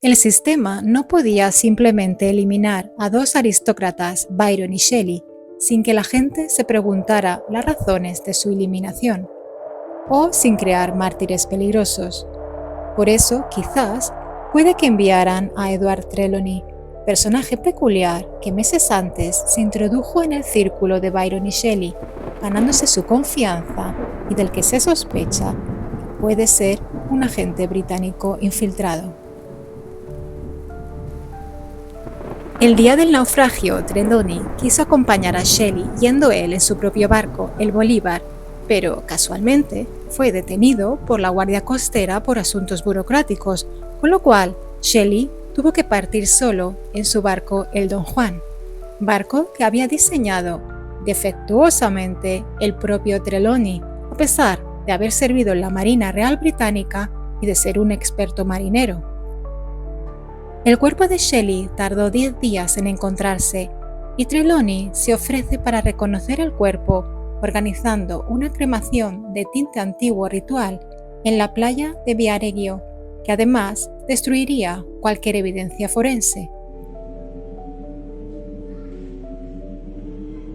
El sistema no podía simplemente eliminar a dos aristócratas, Byron y Shelley, sin que la gente se preguntara las razones de su eliminación, o sin crear mártires peligrosos. Por eso, quizás, puede que enviaran a Edward Trelawney, personaje peculiar que meses antes se introdujo en el círculo de Byron y Shelley, ganándose su confianza y del que se sospecha que puede ser un agente británico infiltrado. El día del naufragio, Trelawney quiso acompañar a Shelley yendo él en su propio barco, el Bolívar, pero casualmente fue detenido por la Guardia Costera por asuntos burocráticos, con lo cual Shelley tuvo que partir solo en su barco, el Don Juan, barco que había diseñado defectuosamente el propio Trelawney, a pesar de haber servido en la Marina Real Británica y de ser un experto marinero. El cuerpo de Shelley tardó 10 días en encontrarse y Trelawney se ofrece para reconocer el cuerpo organizando una cremación de tinte antiguo ritual en la playa de Viareggio, que además destruiría cualquier evidencia forense.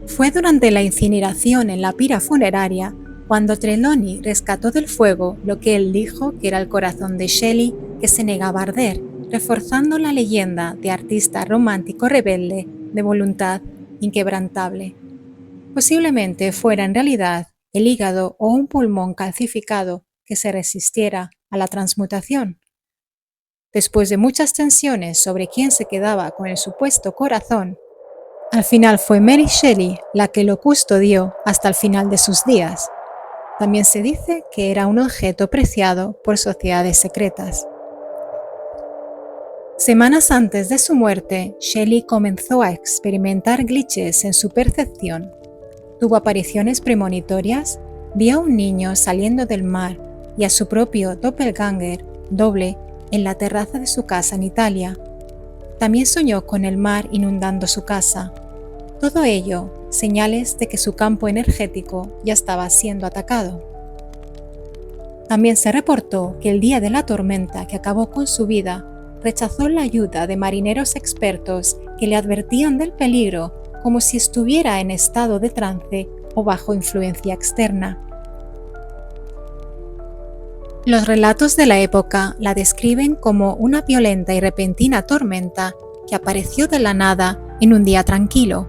Fue durante la incineración en la pira funeraria cuando Trelawney rescató del fuego lo que él dijo que era el corazón de Shelley que se negaba a arder, reforzando la leyenda de artista romántico rebelde de voluntad inquebrantable. Posiblemente fuera en realidad el hígado o un pulmón calcificado que se resistiera a la transmutación. Después de muchas tensiones sobre quién se quedaba con el supuesto corazón, al final fue Mary Shelley la que lo custodió hasta el final de sus días. También se dice que era un objeto preciado por sociedades secretas. Semanas antes de su muerte, Shelley comenzó a experimentar glitches en su percepción. Tuvo apariciones premonitorias, vio a un niño saliendo del mar y a su propio doppelganger, doble, en la terraza de su casa en Italia. También soñó con el mar inundando su casa. Todo ello, señales de que su campo energético ya estaba siendo atacado. También se reportó que el día de la tormenta que acabó con su vida, rechazó la ayuda de marineros expertos que le advertían del peligro como si estuviera en estado de trance o bajo influencia externa. Los relatos de la época la describen como una violenta y repentina tormenta que apareció de la nada en un día tranquilo.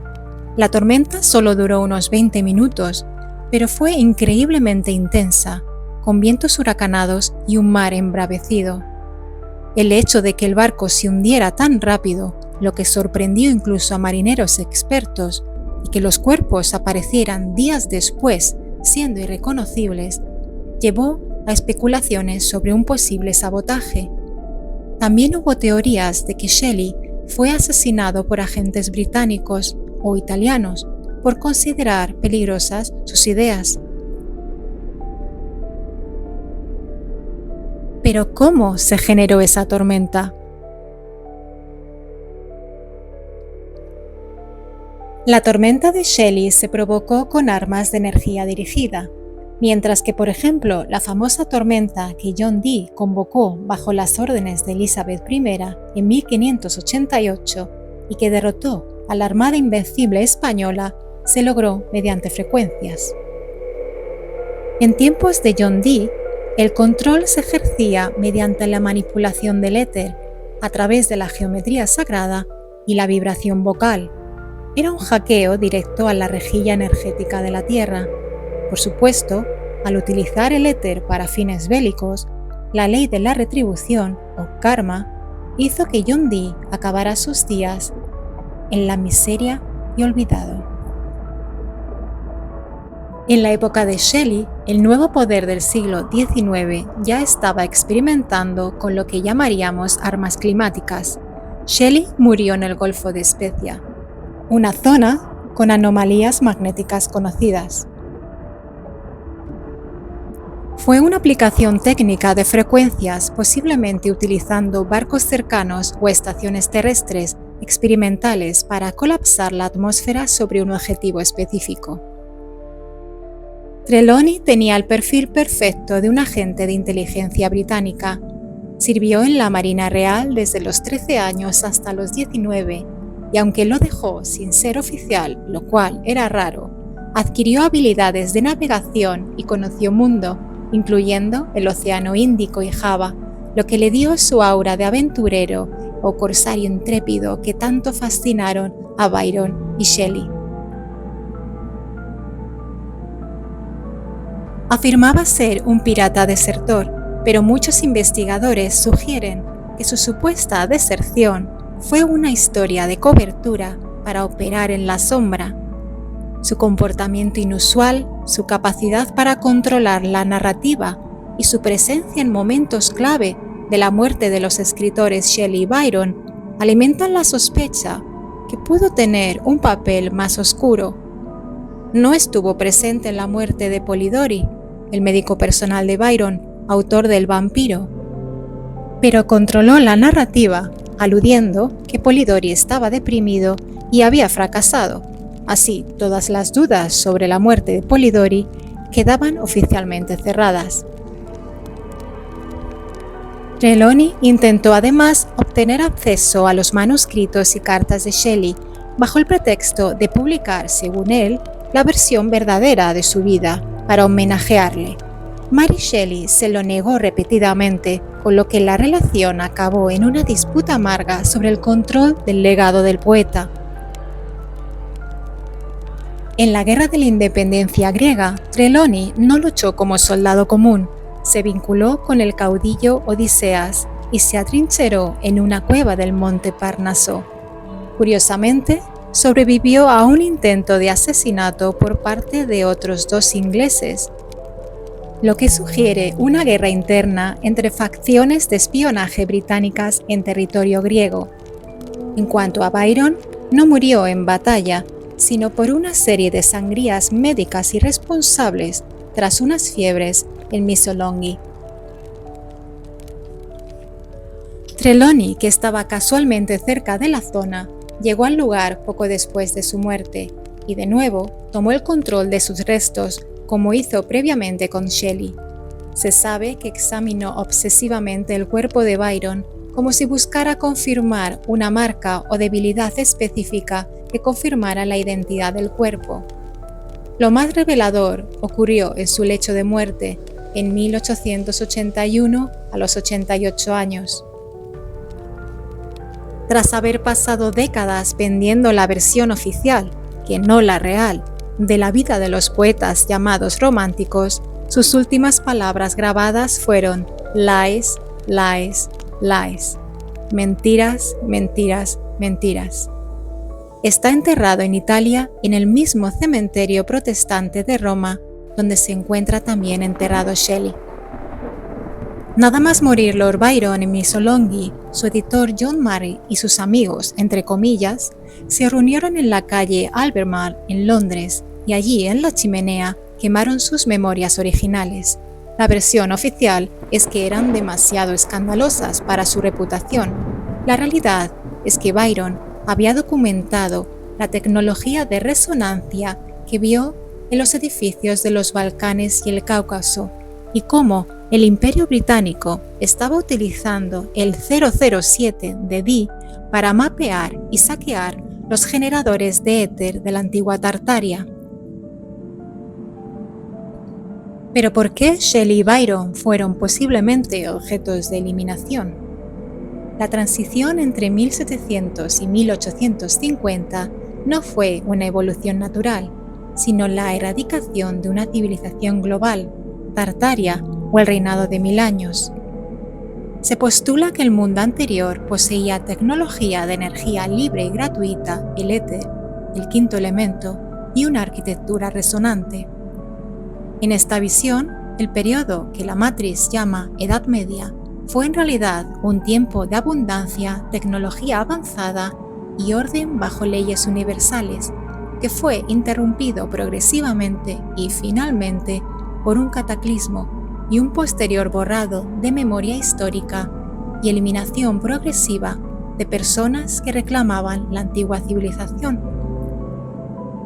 La tormenta solo duró unos 20 minutos, pero fue increíblemente intensa, con vientos huracanados y un mar embravecido. El hecho de que el barco se hundiera tan rápido, lo que sorprendió incluso a marineros expertos, y que los cuerpos aparecieran días después, siendo irreconocibles, llevó a especulaciones sobre un posible sabotaje. También hubo teorías de que Shelley fue asesinado por agentes británicos o italianos por considerar peligrosas sus ideas. Pero ¿cómo se generó esa tormenta? La tormenta de Shelley se provocó con armas de energía dirigida, mientras que, por ejemplo, la famosa tormenta que John Dee convocó bajo las órdenes de Elizabeth I en 1588 y que derrotó a la Armada Invencible española, se logró mediante frecuencias. En tiempos de John Dee, el control se ejercía mediante la manipulación del éter, a través de la geometría sagrada y la vibración vocal. Era un hackeo directo a la rejilla energética de la Tierra. Por supuesto, al utilizar el éter para fines bélicos, la ley de la retribución, o karma, hizo que John Dee acabara sus días en la miseria y olvidado. En la época de Shelley, el nuevo poder del siglo XIX ya estaba experimentando con lo que llamaríamos armas climáticas. Shelley murió en el Golfo de Specia, una zona con anomalías magnéticas conocidas. Fue una aplicación técnica de frecuencias, posiblemente utilizando barcos cercanos o estaciones terrestres experimentales para colapsar la atmósfera sobre un objetivo específico. Trelawney tenía el perfil perfecto de un agente de inteligencia británica. Sirvió en la Marina Real desde los 13 años hasta los 19 y aunque lo dejó sin ser oficial, lo cual era raro, adquirió habilidades de navegación y conoció mundo, incluyendo el Océano Índico y Java, lo que le dio su aura de aventurero o corsario intrépido que tanto fascinaron a Byron y Shelley. Afirmaba ser un pirata desertor, pero muchos investigadores sugieren que su supuesta deserción fue una historia de cobertura para operar en la sombra. Su comportamiento inusual, su capacidad para controlar la narrativa y su presencia en momentos clave de la muerte de los escritores Shelley y Byron alimentan la sospecha que pudo tener un papel más oscuro. No estuvo presente en la muerte de Polidori, el médico personal de Byron, autor del Vampiro, pero controló la narrativa, aludiendo que Polidori estaba deprimido y había fracasado. Así, todas las dudas sobre la muerte de Polidori quedaban oficialmente cerradas. Trelawney intentó además obtener acceso a los manuscritos y cartas de Shelley bajo el pretexto de publicar, según él, la versión verdadera de su vida para homenajearle. Mary Shelley se lo negó repetidamente, con lo que la relación acabó en una disputa amarga sobre el control del legado del poeta. En la Guerra de la Independencia griega, Trelawney no luchó como soldado común, se vinculó con el caudillo Odiseas y se atrincheró en una cueva del monte Parnaso. Curiosamente, sobrevivió a un intento de asesinato por parte de otros 2 ingleses, lo que sugiere una guerra interna entre facciones de espionaje británicas en territorio griego. En cuanto a Byron, no murió en batalla, sino por una serie de sangrías médicas irresponsables tras unas fiebres en Missolonghi. Trelawney, que estaba casualmente cerca de la zona, llegó al lugar poco después de su muerte y de nuevo tomó el control de sus restos, como hizo previamente con Shelley. Se sabe que examinó obsesivamente el cuerpo de Byron como si buscara confirmar una marca o debilidad específica que confirmara la identidad del cuerpo. Lo más revelador ocurrió en su lecho de muerte, en 1881 a los 88 años. Tras haber pasado décadas vendiendo la versión oficial, que no la real, de la vida de los poetas llamados románticos, sus últimas palabras grabadas fueron lies, lies, lies. Mentiras, mentiras, mentiras. Está enterrado en Italia en el mismo cementerio protestante de Roma, donde se encuentra también enterrado Shelley. Nada más morir Lord Byron en Missolonghi, su editor John Murray y sus amigos, entre comillas, se reunieron en la calle Albemarle en Londres y allí en la chimenea quemaron sus memorias originales. La versión oficial es que eran demasiado escandalosas para su reputación. La realidad es que Byron había documentado la tecnología de resonancia que vio en los edificios de los Balcanes y el Cáucaso y cómo el Imperio Británico estaba utilizando el 007 de Dee para mapear y saquear los generadores de éter de la antigua Tartaria. Pero ¿por qué Shelley y Byron fueron posiblemente objetos de eliminación? La transición entre 1700 y 1850 no fue una evolución natural, sino la erradicación de una civilización global, Tartaria o el reinado de 1000 años. Se postula que el mundo anterior poseía tecnología de energía libre y gratuita, el éter, el quinto elemento y una arquitectura resonante. En esta visión, el periodo que la Matrix llama Edad Media fue en realidad un tiempo de abundancia, tecnología avanzada y orden bajo leyes universales, que fue interrumpido progresivamente y finalmente por un cataclismo y un posterior borrado de memoria histórica y eliminación progresiva de personas que reclamaban la antigua civilización.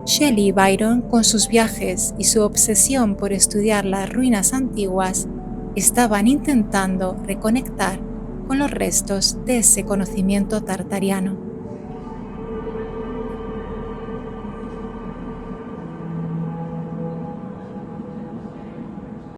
Shelley y Byron, con sus viajes y su obsesión por estudiar las ruinas antiguas, estaban intentando reconectar con los restos de ese conocimiento tartariano.